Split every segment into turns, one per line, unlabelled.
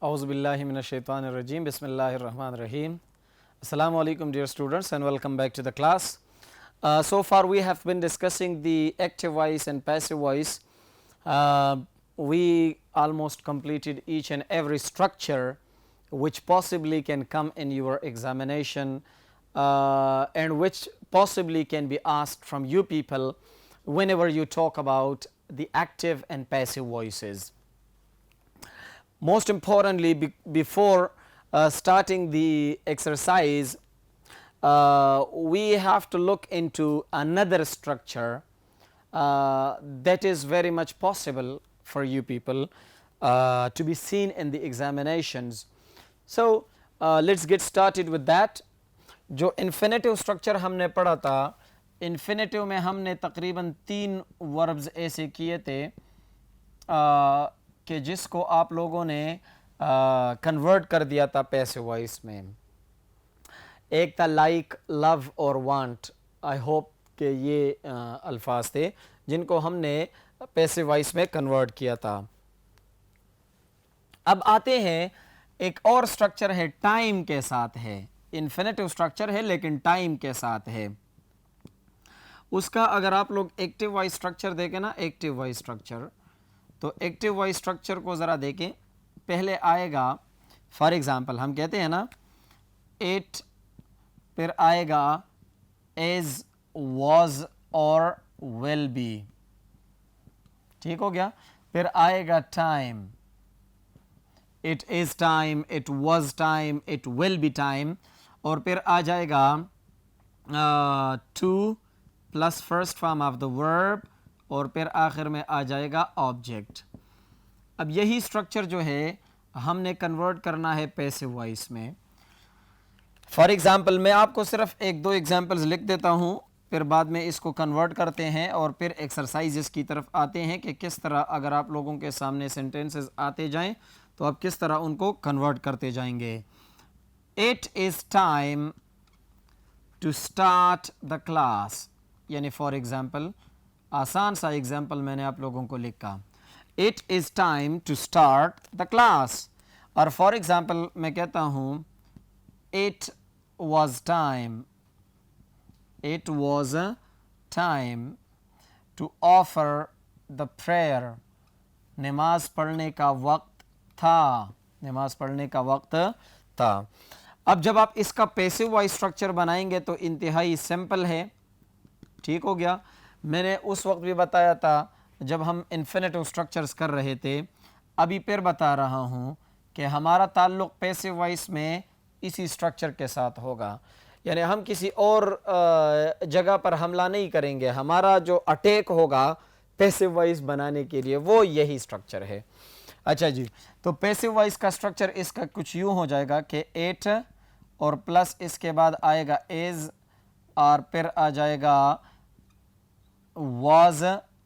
Auzubillahiminash-shaytanir-rajim. Bismillahir-rahmanir-rahim. Assalamu alaikum dear students and welcome back to the class. So far we have been discussing the active voice and passive voice. We almost completed each and every structure which possibly can come in your examination and which possibly can be asked from you people whenever you talk about the active and passive voices. Most importantly, before starting the exercise, we have to look into another structure that is very much possible for you people to be seen in the examinations. So, let's get started with that. जो infinitive structure हमने पढ़ा था, infinitive में हमने तकरीबन 3 verbs ऐसे किए थे कि जिसको आप लोगों ने कन्वर्ट कर दिया था पैसिव वॉइस में. एक था लाइक, लव और वांट. आई होप कि ये अल्फाज थे जिनको हमने पैसिव वॉइस में कन्वर्ट किया था. अब आते हैं एक और स्ट्रक्चर है, टाइम के साथ है. इन्फिनेटिव स्ट्रक्चर है लेकिन टाइम के साथ है. उसका अगर आप लोग एक्टिव वॉइस स्ट्रक्चर देखें ना, एक्टिव वॉइस स्ट्रक्चर, तो एक्टिव वॉइस स्ट्रक्चर को ज़रा देखें. पहले आएगा फॉर एग्ज़ाम्पल हम कहते हैं ना इट, फिर आएगा इज़, वॉज और विल बी. ठीक हो गया. फिर आएगा time, it is time, it was time, it will be time. और फिर आ जाएगा two plus first form of the verb और फिर आखिर में आ जाएगा ऑब्जेक्ट. अब यही स्ट्रक्चर जो है हमने कन्वर्ट करना है पैसिव वॉइस में. फॉर एग्जांपल मैं आपको सिर्फ 1-2 एग्जांपल्स लिख देता हूँ, फिर बाद में इसको कन्वर्ट करते हैं और फिर एक्सरसाइजेस की तरफ आते हैं कि किस तरह अगर आप लोगों के सामने सेंटेंसेस आते जाएं तो आप किस तरह उनको कन्वर्ट करते जाएंगे. It is time to start the class, यानी फॉर एग्जांपल आसान सा एग्जाम्पल मैंने आप लोगों को लिखा, it is time to start the class. और फॉर एग्जाम्पल मैं कहता हूँ it was time, it was time to offer the prayer, नमाज पढ़ने का वक्त था, नमाज पढ़ने का वक्त था. अब जब आप इसका पैसिव वॉइस स्ट्रक्चर बनाएंगे तो इंतहाई सिंपल है. ठीक हो गया. मैंने उस वक्त भी बताया था जब हम इन्फिनेटिव स्ट्रक्चर्स कर रहे थे. अभी फिर बता रहा हूँ कि हमारा ताल्लुक़ पैसिव वॉइस में इसी स्ट्रक्चर के साथ होगा, यानी हम किसी और जगह पर हमला नहीं करेंगे. हमारा जो अटैक होगा पैसिव वॉइस बनाने के लिए वो यही स्ट्रक्चर है. अच्छा जी, तो पैसिव वॉइस का स्ट्रक्चर इसका कुछ यूँ हो जाएगा कि एट और प्लस इसके बाद आएगा इज़ और फिर आ जाएगा was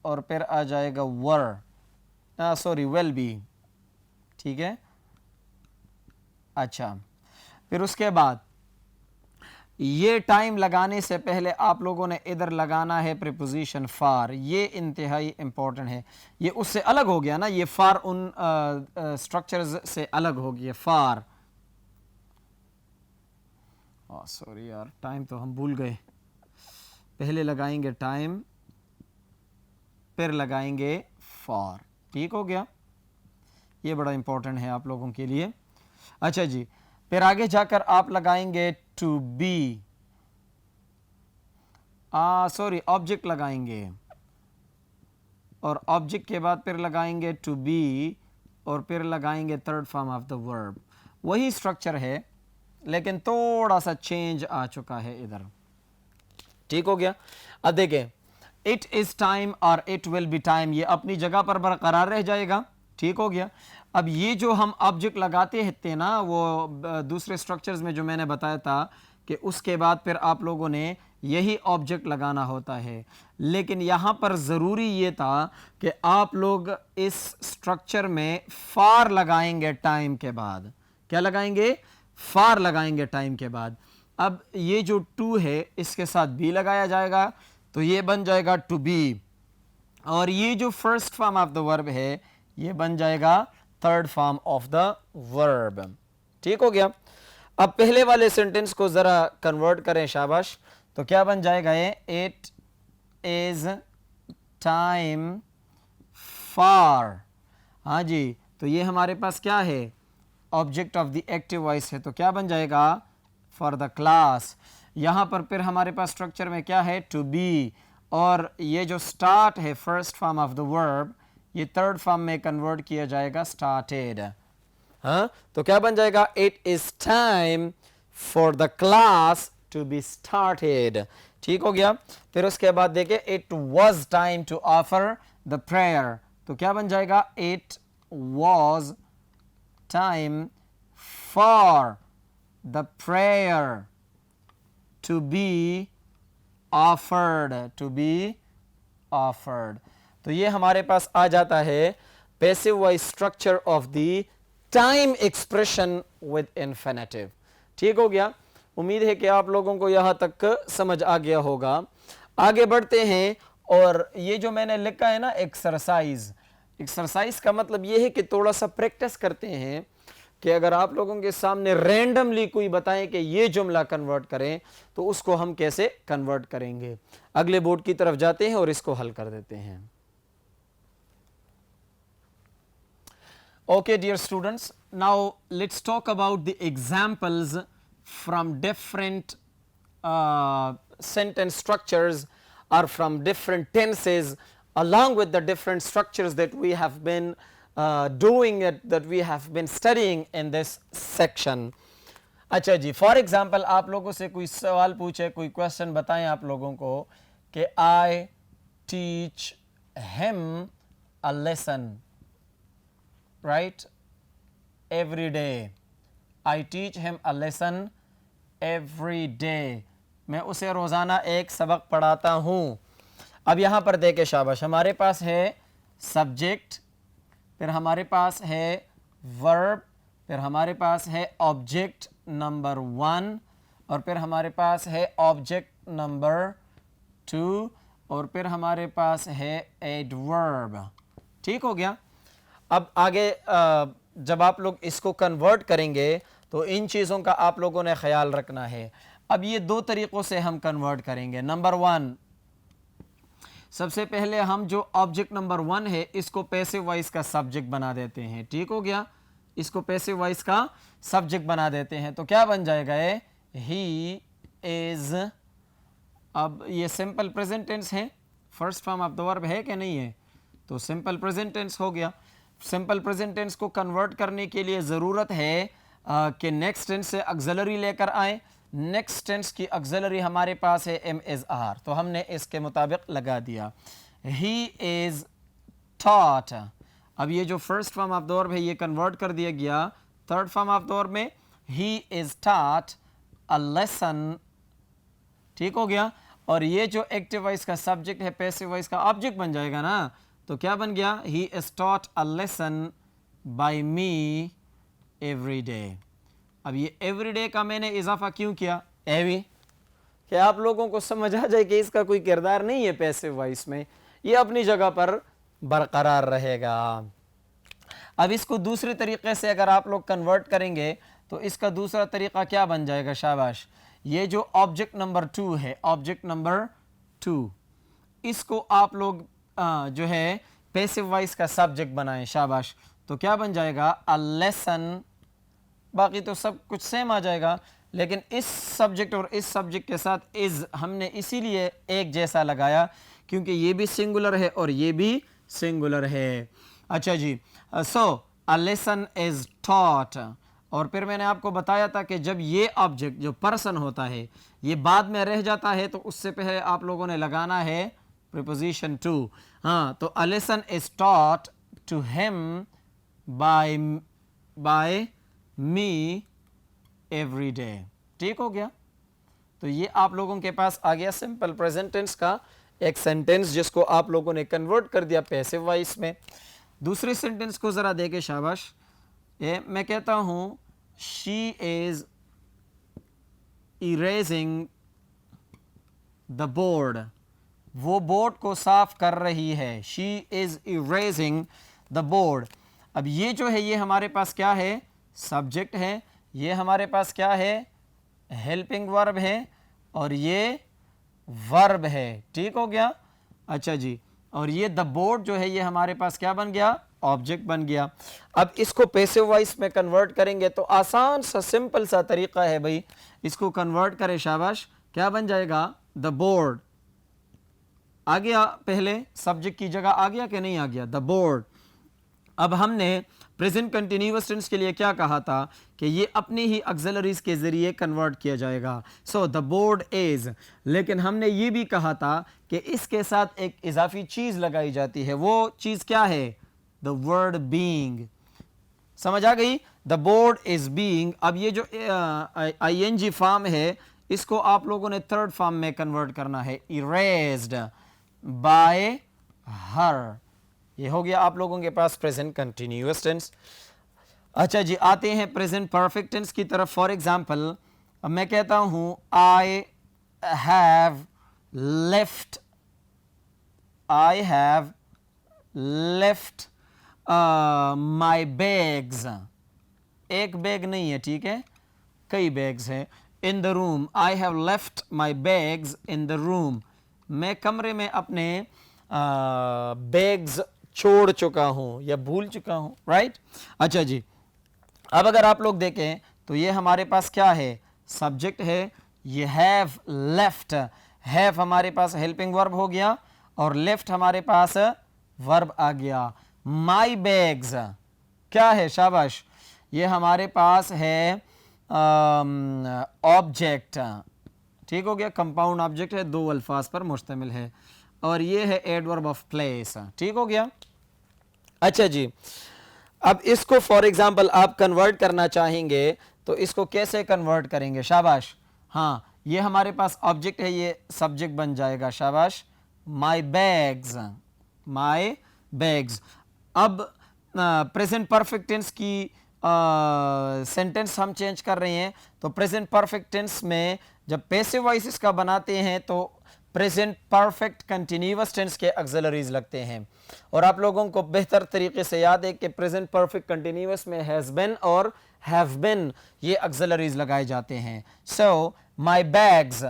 और फिर आ जाएगा were, सॉरी will be. ठीक है. अच्छा, फिर उसके बाद ये टाइम लगाने से पहले आप लोगों ने इधर लगाना है प्रीपोजिशन फार. ये इंतहाई इंपॉर्टेंट है. ये उससे अलग हो गया ना, ये फार उन स्ट्रक्चर्स से अलग हो गया. फार, सॉरी यार, टाइम तो हम भूल गए. पहले लगाएंगे टाइम, फिर लगाएंगे फॉर. ठीक हो गया. ये बड़ा इंपॉर्टेंट है आप लोगों के लिए. अच्छा जी, फिर आगे जाकर आप लगाएंगे टू बी, सॉरी ऑब्जेक्ट लगाएंगे और ऑब्जेक्ट के बाद फिर लगाएंगे टू बी और फिर लगाएंगे third form of the verb. वही स्ट्रक्चर है लेकिन थोड़ा सा चेंज आ चुका है इधर. ठीक हो गया. अब देखें इट इज़ टाइम और इट विल बी टाइम, ये अपनी जगह पर बरकरार रह जाएगा. ठीक हो गया. अब ये जो हम ऑब्जेक्ट लगाते थे ना, वो दूसरे स्ट्रक्चर्स में जो मैंने बताया था कि उसके बाद फिर आप लोगों ने यही ऑब्जेक्ट लगाना होता है. लेकिन यहाँ पर ज़रूरी ये था कि आप लोग इस स्ट्रक्चर में फार लगाएंगे टाइम के बाद. क्या लगाएंगे? फार लगाएंगे टाइम के बाद. अब ये जो टू है इसके साथ बी लगाया जाएगा तो ये बन जाएगा टू बी, और ये जो first form of the verb है ये बन जाएगा third form of the verb. ठीक हो गया। अब पहले वाले सेंटेंस को जरा कन्वर्ट करें, शाबाश। तो क्या बन जाएगा ये, इट इज टाइम फॉर, हाँ जी, तो ये हमारे पास क्या है, object of the active voice है, तो क्या बन जाएगा, फॉर द क्लास। यहाँ पर फिर हमारे पास स्ट्रक्चर में क्या है, टू बी, और ये जो स्टार्ट है first form of the verb, ये थर्ड फॉर्म में कन्वर्ट किया जाएगा, स्टार्टेड। हाँ, तो क्या बन जाएगा, it is time for the class to be started. ठीक हो गया। फिर उसके बाद देखिए, it was time to offer the prayer, तो क्या बन जाएगा, it was time for the prayer to be offered, to be offered. तो ये हमारे पास आ जाता है passive voice structure of the time expression with infinitive. ठीक हो गया। उम्मीद है कि आप लोगों को यहां तक समझ आ गया होगा। आगे बढ़ते हैं, और ये जो मैंने लिखा है ना एक्सरसाइज, एक्सरसाइज का मतलब ये है कि थोड़ा सा प्रैक्टिस करते हैं कि अगर आप लोगों के सामने रैंडमली कोई बताएं कि ये जुमला कन्वर्ट करें, तो उसको हम कैसे कन्वर्ट करेंगे। अगले बोर्ड की तरफ जाते हैं और इसको हल कर देते हैं। Okay, dear students, now let's talk about the examples from different sentence structures or from different tenses, along with the different structures that we have been doing it, that we have been studying in this section. अच्छा जी, for example आप लोगों से कोई सवाल पूछे, कोई question बताएं आप लोगों को कि I teach him a lesson, right, every day, I teach him a lesson every day, मैं उसे रोज़ाना एक सबक पढ़ाता हूँ। अब यहाँ पर देखे शाबाश, हमारे पास है सब्जेक्ट, फिर हमारे पास है वर्ब, फिर हमारे पास है ऑब्जेक्ट नंबर 1, और फिर हमारे पास है ऑब्जेक्ट नंबर 2, और फिर हमारे पास है एडवर्ब। ठीक हो गया। अब आगे जब आप लोग इसको कन्वर्ट करेंगे तो इन चीज़ों का आप लोगों ने ख्याल रखना है। अब ये दो तरीक़ों से हम कन्वर्ट करेंगे। नंबर 1, सबसे पहले हम जो ऑब्जेक्ट नंबर 1 है इसको पैसिव वॉइस का सब्जेक्ट बना देते हैं। ठीक हो गया, इसको पैसिव वॉइस का सब्जेक्ट बना देते हैं, तो क्या बन जाएगा, ही इज़। अब ये सिंपल प्रेजेंट टेंस है, first form of the verb है कि नहीं है, तो सिंपल प्रेजेंट टेंस हो गया। सिंपल प्रेजेंट टेंस को कन्वर्ट करने के लिए ज़रूरत है कि नेक्स्ट टेंस से ऑक्सिलरी लेकर आए। नेक्स्ट टेंस की ऑक्सिलरी हमारे पास है एम एज आर, तो हमने इसके मुताबिक लगा दिया। ही इज़ टॉट, अब ये जो first form of the verb है ये कन्वर्ट कर दिया गया third form of the verb में, he is taught a lesson. ठीक हो गया। और ये जो एक्टिव वॉइस का सब्जेक्ट है पैसिव वॉइस का ऑब्जेक्ट बन जाएगा ना, तो क्या बन गया, he is taught a lesson by me every day. अब ये एवरी डे का मैंने इजाफा क्यों किया, एवी, कि आप लोगों को समझ आ जाए कि इसका कोई किरदार नहीं है पैसिव वॉइस में, ये अपनी जगह पर बरकरार रहेगा। अब इसको दूसरे तरीके से अगर आप लोग कन्वर्ट करेंगे तो इसका दूसरा तरीका क्या बन जाएगा, शाबाश, ये जो ऑब्जेक्ट नंबर 2 है, ऑब्जेक्ट नंबर 2, इसको आप लोग जो है पैसिव वॉइस का सब्जेक्ट बनाएं, शाबाश, तो क्या बन जाएगा, अ लेसन। बाकी तो सब कुछ सेम आ जाएगा, लेकिन इस सब्जेक्ट और इस सब्जेक्ट के साथ इज़ हमने इसीलिए एक जैसा लगाया क्योंकि ये भी सिंगुलर है और ये भी सिंगुलर है। अच्छा जी, सो अ लेसन इज़ टॉट। और फिर मैंने आपको बताया था कि जब ये ऑब्जेक्ट जो पर्सन होता है ये बाद में रह जाता है तो उससे पहले आप लोगों ने लगाना है प्रीपोजिशन टू। हाँ, तो a lesson is taught to him by me every day. ठीक हो गया। तो ये आप लोगों के पास आ गया सिंपल प्रेजेंट टेंस का एक सेंटेंस जिसको आप लोगों ने कन्वर्ट कर दिया पैसिव वॉइस में। दूसरे सेंटेंस को ज़रा देखे, शाबाश। ये मैं कहता हूँ she is erasing the board, वो बोर्ड को साफ कर रही है। She is erasing the board. अब ये जो है ये हमारे पास क्या है, सब्जेक्ट है, ये हमारे पास क्या है, हेल्पिंग वर्ब है, और ये वर्ब है। ठीक हो गया। अच्छा जी, और ये द बोर्ड जो है ये हमारे पास क्या बन गया, ऑब्जेक्ट बन गया। अब इसको पैसिव वॉइस में कन्वर्ट करेंगे तो आसान सा सिंपल सा तरीका है भाई, इसको कन्वर्ट करें, शाबाश, क्या बन जाएगा, द बोर्ड। आ गया, पहले सब्जेक्ट की जगह आ गया कि नहीं आ गया, द बोर्ड। अब हमने प्रेजेंट कंटिन्यूअस टेंस के लिए क्या कहा था कि ये अपनी ही ऑक्सिलरीज के जरिए कन्वर्ट किया जाएगा, सो द बोर्ड इज। लेकिन हमने ये भी कहा था कि इसके साथ एक इजाफी चीज लगाई जाती है, वो चीज क्या है, द वर्ड बीइंग। समझ आ गई, द बोर्ड इज बीइंग। अब ये जो आईएनजी फॉर्म है इसको आप लोगों ने थर्ड फॉर्म में कन्वर्ट करना है, इरेज्ड बाय हर। ये हो गया आप लोगों के पास प्रेजेंट कंटिन्यूअस टेंस। अच्छा जी, आते हैं प्रेजेंट परफेक्ट टेंस की तरफ। फॉर एग्जांपल, अब मैं कहता हूं I have left, I have left my bags. एक बैग नहीं है, ठीक है, कई बैग्स हैं। इन the room, I have left my bags in the room. मैं कमरे में अपने बैग्स छोड़ चुका हूं या भूल चुका हूं, राइट। अच्छा जी, अब अगर आप लोग देखें तो ये हमारे पास क्या है, सब्जेक्ट है, ये हैव लेफ्ट, हैव हमारे पास हेल्पिंग वर्ब हो गया और लेफ्ट हमारे पास वर्ब आ गया। माई बैग्स क्या है, शाबाश, ये हमारे पास है ऑब्जेक्ट। ठीक हो गया, कंपाउंड ऑब्जेक्ट है, दो अल्फाज पर मुश्तमिल है, और ये है एडवर्ब ऑफ प्लेस। ठीक हो गया। अच्छा जी, अब इसको फॉर एग्जांपल आप कन्वर्ट करना चाहेंगे तो इसको कैसे कन्वर्ट करेंगे, शाबाश। हाँ, ये हमारे पास ऑब्जेक्ट है, ये सब्जेक्ट बन जाएगा, शाबाश, माई बैग्स, माई बैग्स। अब प्रेजेंट परफेक्ट टेंस की सेंटेंस हम चेंज कर रहे हैं, तो प्रेजेंट परफेक्ट टेंस में जब पैसिव वॉइस इसका बनाते हैं तो प्रेजेंट परफेक्ट कंटिन्यूअस टेंस के ऑक्सिलरीज लगते हैं। और आप लोगों को बेहतर तरीके से याद है कि प्रेजेंट परफेक्ट कंटिन्यूअस में हैज बीन और हैव बीन ये ऑक्सिलरीज लगाए जाते हैं। सो माय बैग्स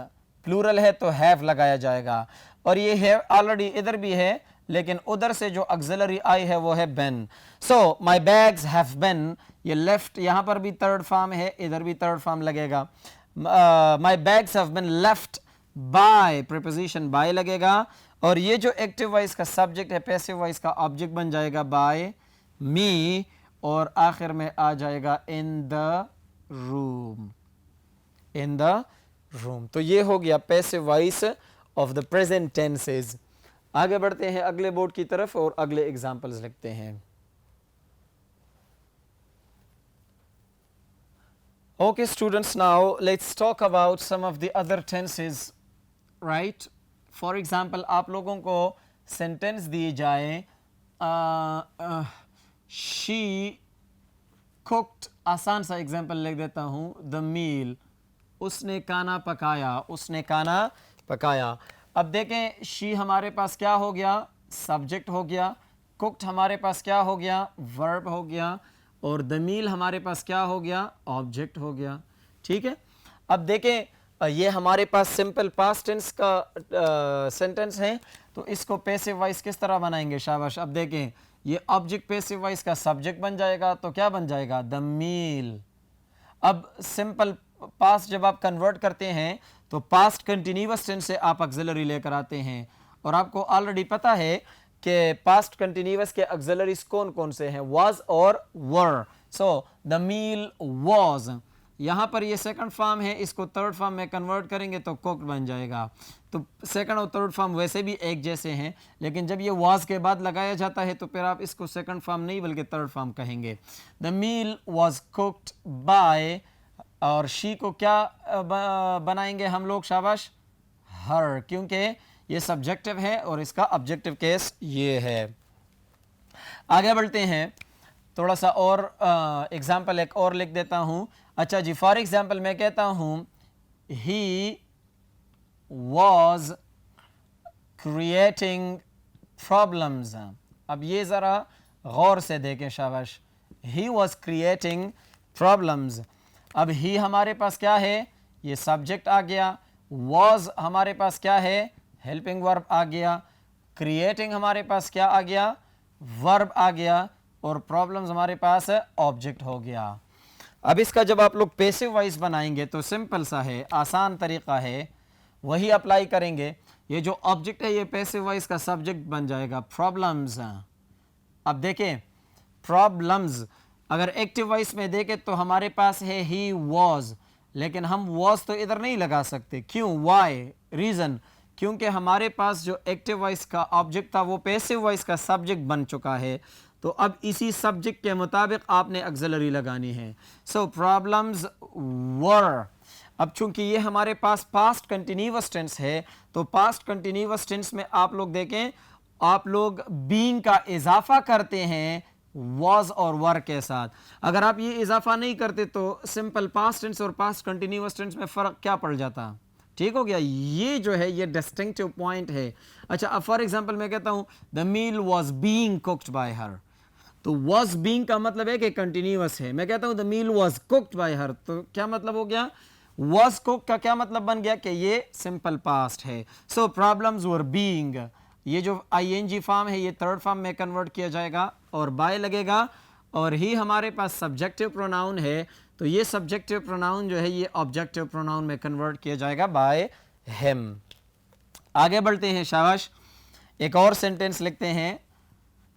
प्लूरल है तो हैव लगाया जाएगा, और ये हैव ऑलरेडी इधर भी है लेकिन उधर से जो ऑक्सिलरी आई है वो है been. So my bags have been, ये लेफ्ट यहां पर भी थर्ड फॉर्म है, इधर भी थर्ड फॉर्म लगेगा। My bags have been left by, preposition by लगेगा, और ये जो एक्टिव वॉइस का सब्जेक्ट है पैसिव वॉइस का ऑब्जेक्ट बन जाएगा बाय मी, और आखिर में आ जाएगा in the room, in the room. तो ये हो गया passive voice of the present tenses. आगे बढ़ते हैं अगले बोर्ड की तरफ और अगले एग्जांपल्स लिखते हैं। Okay students, now let's talk about some of the other tenses, right? For example, आप लोगों को सेंटेंस दिए जाए, she cooked, आसान सा एग्जांपल लिख देता हूँ, the meal, उसने खाना पकाया, उसने खाना पकाया। अब देखें, she हमारे पास क्या हो गया, सब्जेक्ट हो गया, cooked हमारे पास क्या हो गया, वर्ब हो गया, और द मील हमारे पास क्या हो गया, ऑब्जेक्ट हो गया। ठीक है। अब देखें, ये हमारे पास सिंपल पास्ट टेंस का सेंटेंस है, तो इसको पैसिव वॉइस किस तरह बनाएंगे, शाबाश। अब देखें, ये ऑब्जेक्ट पैसिव वॉइस का सब्जेक्ट बन जाएगा, तो क्या बन जाएगा, द मील। अब सिंपल पास्ट जब आप कन्वर्ट करते हैं तो पास्ट कंटिन्यूअस टेंस से आप ऑक्सिलरी लेकर आते हैं, और आपको ऑलरेडी पता है कि पास्ट कंटिन्यूअस के ऑक्सिलरीज कौन कौन से हैं, वाज और वर। सो द मील वाज, यहाँ पर ये सेकंड फॉर्म है, इसको थर्ड फॉर्म में कन्वर्ट करेंगे तो कुक्ड बन जाएगा। तो सेकंड और थर्ड फॉर्म वैसे भी एक जैसे हैं, लेकिन जब ये वाज के बाद लगाया जाता है तो फिर आप इसको सेकंड फॉर्म नहीं बल्कि थर्ड फॉर्म कहेंगे। The meal was cooked by, और शी को क्या बनाएंगे हम लोग, शाबाश, हर, क्योंकि ये सब्जेक्टिव है और इसका ऑब्जेक्टिव केस ये है। आगे बढ़ते हैं, थोड़ा सा और एग्जाम्पल एक और लिख देता हूं। अच्छा जी, फॉर एग्जाम्पल मैं कहता हूं ही वॉज क्रिएटिंग प्रॉब्लम्स। अब ये ज़रा गौर से देखें, शाबाश। He was creating problems. अब ही हमारे पास क्या है, ये सब्जेक्ट आ गया। वॉज हमारे पास क्या है, हेल्पिंग वर्ब आ गया। क्रिएटिंग हमारे पास क्या आ गया, वर्ब आ गया। और प्रॉब्लम्स हमारे पास ऑब्जेक्ट हो गया। अब इसका जब आप लोग पैसिव वॉइस बनाएंगे तो सिंपल सा है, आसान तरीका है, वही अप्लाई करेंगे। ये जो ऑब्जेक्ट है ये पैसिव वॉइस का सब्जेक्ट बन जाएगा, प्रॉब्लम्स। अब देखें, प्रॉब्लम्स अगर एक्टिव वॉइस में देखें तो हमारे पास है ही वॉज, लेकिन हम वॉज तो इधर नहीं लगा सकते। क्यों, वाई, रीजन, क्योंकि हमारे पास जो एक्टिव वॉइस का ऑब्जेक्ट था वो पैसिव वॉइस का सब्जेक्ट बन चुका है। तो अब इसी सब्जेक्ट के मुताबिक आपने ऑक्सिलरी लगानी है। सो प्रॉब्लम्स वर। अब चूंकि ये हमारे पास पास्ट कंटिन्यूअस टेंस है तो पास्ट कंटिन्यूअस टेंस में आप लोग देखें, आप लोग बीइंग का इजाफा करते हैं वॉज और वर के साथ। अगर आप ये इजाफा नहीं करते तो सिंपल पास्ट टेंस और पास्ट कंटिन्यूअस टेंस में फ़र्क क्या पड़ जाता। ठीक हो गया, ये जो है ये डिस्टिंक्टिव पॉइंट है। अच्छा, अब फॉर एग्जांपल मैं कहता हूं the meal was being cooked by her, तो वॉज बीइंग का मतलब है कि कंटिन्यूअस है। मैं कहता हूं the meal was cooked by her, तो क्या मतलब हो गया, वॉज कुक का क्या मतलब बन गया कि ये सिंपल पास्ट है। सो प्रॉब्लम्स वर बीइंग, ये जो आईएनजी फॉर्म है ये थर्ड फॉर्म में कन्वर्ट किया जाएगा और बाय लगेगा। और ही हमारे पास सब्जेक्टिव प्रोनाउन है, तो ये सब्जेक्टिव प्रोनाउन जो है ये ऑब्जेक्टिव प्रोनाउन में कन्वर्ट किया जाएगा बाय हिम। आगे बढ़ते हैं, शाबाश। एक और सेंटेंस लिखते हैं,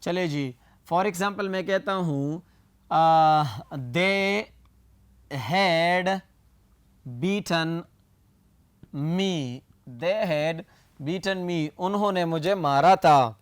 चले जी। फॉर एग्जाम्पल मैं कहता हूं they had beaten me, they had beaten me, उन्होंने मुझे मारा था,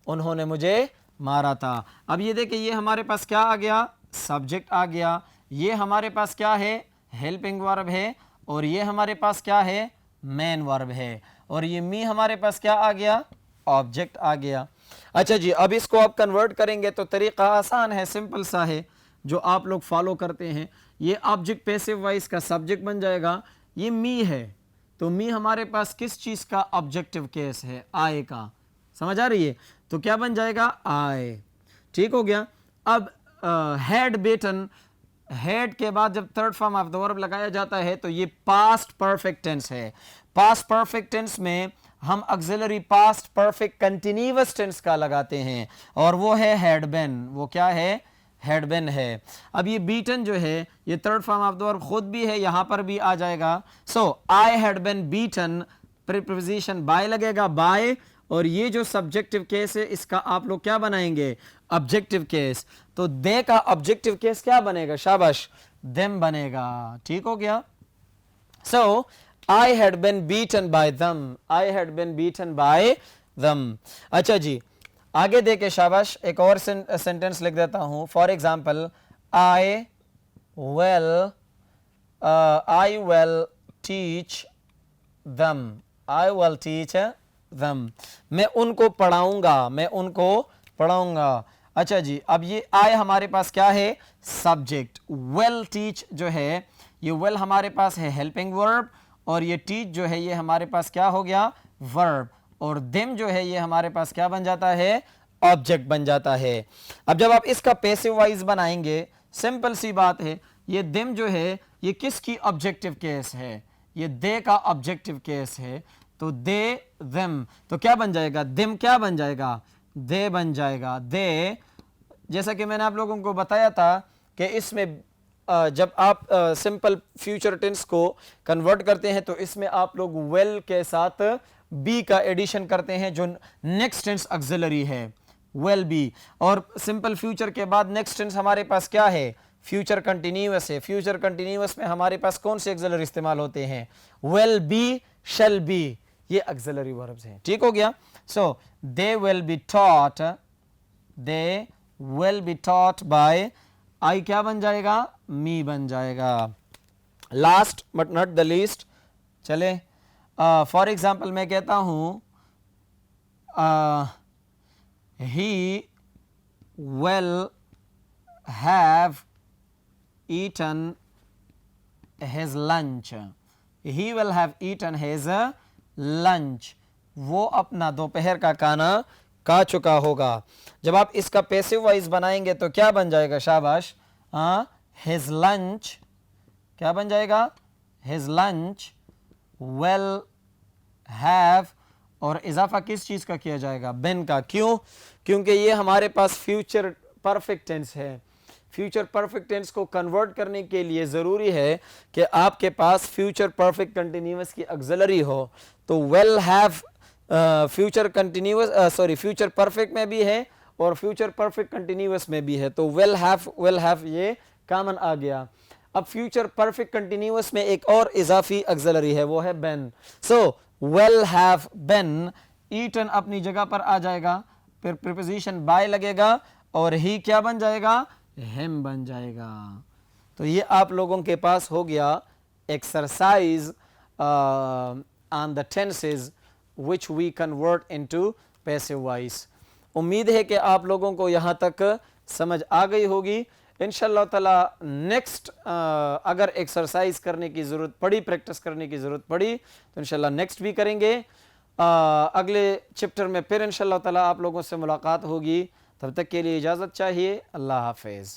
उन्होंने मुझे मारा था। अब ये देखिए, ये हमारे पास क्या आ गया, सब्जेक्ट आ गया। ये हमारे पास क्या है, हेल्पिंग वर्ब है। और ये हमारे पास क्या है, मेन वर्ब है। और ये मी हमारे पास क्या आ गया, ऑब्जेक्ट आ गया। अच्छा जी, अब इसको आप कन्वर्ट करेंगे तो तरीका आसान है, सिंपल सा है, जो आप लोग फॉलो करते हैं। ये ऑब्जेक्ट पैसिव वॉइस का सब्जेक्ट बन जाएगा। ये मी है, तो मी हमारे पास किस चीज का ऑब्जेक्टिव केस है, आय का। समझ आ रही है, तो क्या बन जाएगा, आय। ठीक हो गया। अब हैड बेटन, हेड के बाद जब third form of the verb लगाया जाता है तो ये पास्ट परफेक्ट टेंस है। पास्ट परफेक्ट टेंस में हम auxiliary past perfect continuous tense का लगाते हैं और वो है हैड बीन। वो क्या है, हैड बीन है। अब ये बीटन जो है ये third form of the verb खुद भी है, यहां पर भी आ जाएगा। So I had been beaten, preposition by लगेगा, बाय। और ये जो सब्जेक्टिव केस है इसका आप लोग क्या बनाएंगे, ऑब्जेक्टिव केस। तो दे का ऑब्जेक्टिव केस क्या बनेगा, शाबाश, देम बनेगा। ठीक हो गया। So I had been beaten by them, I had been beaten by them. अच्छा जी, आगे देखे, शाबाश। एक और सेंटेंस लिख देता हूं। For example, I will teach दम, आई विल टीच दम, मैं उनको पढ़ाऊंगा, मैं उनको पढ़ाऊंगा। अच्छा जी, अब ये आई हमारे पास क्या है, सब्जेक्ट। वेल टीच जो है ये वेल हमारे पास है हेल्पिंग वर्ब, और ये टीच जो है ये हमारे पास क्या हो गया, वर्ब। और देम जो है ये हमारे पास क्या बन जाता है, ऑब्जेक्ट बन जाता है। अब जब आप इसका पैसिव वॉइस बनाएंगे, सिंपल सी बात है, ये देम जो है ये किसकी ऑब्जेक्टिव केस है, ये दे का ऑब्जेक्टिव केस है। तो दे देम, तो क्या बन जाएगा, देम क्या बन जाएगा, दे बन जाएगा। दे, जैसा कि मैंने आप लोगों को बताया था कि इसमें जब आप सिंपल फ्यूचर टेंस को कन्वर्ट करते हैं तो इसमें आप लोग वेल के साथ बी का एडिशन करते हैं जो नेक्स्ट टेंस ऑक्सिलरी है, वेल बी। और सिंपल फ्यूचर के बाद नेक्स्ट टेंस हमारे पास क्या है, फ्यूचर कंटिन्यूअस है। फ्यूचर कंटिन्यूअस में हमारे पास कौन से ऑक्सिलरी इस्तेमाल होते हैं, वेल बी, शैल बी, ये ऑक्सिलरी वर्ब्स हैं। ठीक हो गया। So they will be taught, they will be taught by, I क्या बन जाएगा, मी बन जाएगा। Last but not the least, चले फॉर एग्जाम्पल मैं कहता हूं he will have eaten his lunch, he will have eaten his lunch, वो अपना दोपहर का खाना खा चुका होगा। जब आप इसका पैसिव वॉइस बनाएंगे तो क्या बन जाएगा? शाबाश, हिज लंच, क्या बन जाएगा? हिज लंच विल हैव, और इजाफा किस चीज का किया जाएगा? बिन का। क्यों? क्योंकि ये हमारे पास फ्यूचर परफेक्ट टेंस है। फ्यूचर परफेक्ट टेंस को कन्वर्ट करने के लिए ज़रूरी है कि आपके पास फ्यूचर परफेक्ट कंटिन्यूअस की ऑक्सिलरी हो। तो will have future continuous future perfect में भी है और फ्यूचर परफेक्ट कंटिन्यूअस में भी है। तो विल हैव ये कॉमन आ गया। अब फ्यूचर परफेक्ट कंटिन्यूअस में एक और इजाफी ऑक्सिलरी है, वो है been. So will have been eaten अपनी जगह पर आ जाएगा, फिर प्रीपोजिशन बाय लगेगा और ही क्या बन जाएगा? हिम बन जाएगा। तो ये आप लोगों के पास हो गया exercise on the tenses which we convert into passive voice. उम्मीद है कि आप लोगों को यहाँ तक समझ आ गई होगी। इंशाअल्लाह ताला नेक्स्ट अगर एक्सरसाइज करने की ज़रूरत पड़ी, प्रैक्टिस करने की ज़रूरत पड़ी तो इंशाअल्लाह नेक्स्ट भी करेंगे। अगले चैप्टर में फिर इंशाअल्लाह ताला आप लोगों से मुलाकात होगी। तब तक के लिए इजाज़त चाहिए। अल्लाह हाफ़िज़।